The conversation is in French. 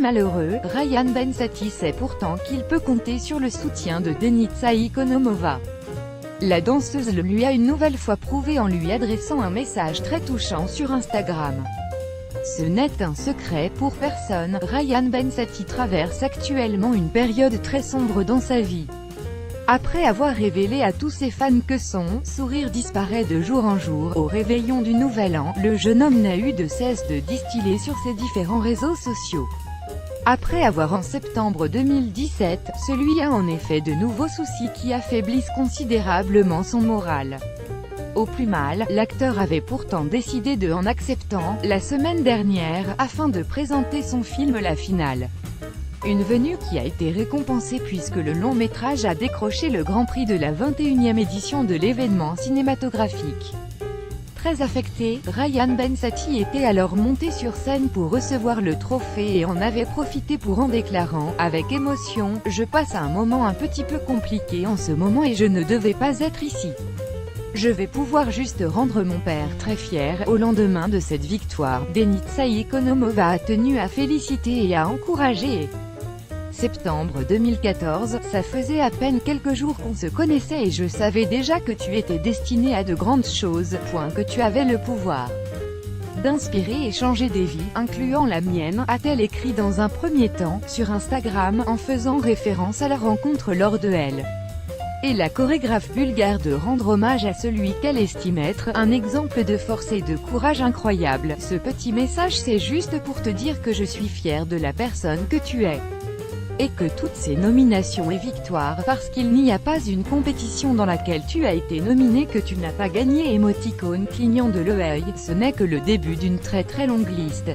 malheureux, Ryan Bensetti sait pourtant qu'il peut compter sur le soutien de Denitsa Ikonomova. La danseuse le lui a une nouvelle fois prouvé en lui adressant un message très touchant sur Instagram. Ce n'est un secret pour personne, Ryan Bensetti traverse actuellement une période très sombre dans sa vie. Après avoir révélé à tous ses fans que son sourire disparaît de jour en jour, au réveillon du Nouvel An, le jeune homme n'a eu de cesse de distiller sur ses différents réseaux sociaux. Après avoir en septembre 2017, celui a en effet de nouveaux soucis qui affaiblissent considérablement son moral. Au plus mal, l'acteur avait pourtant décidé de en acceptant, la semaine dernière, afin de présenter son film La Finale. Une venue qui a été récompensée puisque le long-métrage a décroché le Grand Prix de la 21e édition de l'événement cinématographique. Très affecté, Ryan Bensetti était alors monté sur scène pour recevoir le trophée et en avait profité pour en déclarant, avec émotion, « Je passe un moment un petit peu compliqué en ce moment et je ne devais pas être ici. Je vais pouvoir juste rendre mon père très fier. » Au lendemain de cette victoire, Denitsa Ikonomova a tenu à féliciter et à encourager. Septembre 2014, ça faisait à peine quelques jours qu'on se connaissait et je savais déjà que tu étais destiné à de grandes choses, que tu avais le pouvoir d'inspirer et changer des vies, incluant la mienne, a-t-elle écrit dans un premier temps, sur Instagram, en faisant référence à la rencontre lors de Elle et la chorégraphe bulgare de rendre hommage à celui qu'elle estime être un exemple de force et de courage incroyable. Ce petit message c'est juste pour te dire que je suis fière de la personne que tu es. Et que toutes ces nominations et victoires, parce qu'il n'y a pas une compétition dans laquelle tu as été nominé que tu n'as pas gagné. Émoticône clignant de l'œil, ce n'est que le début d'une très longue liste.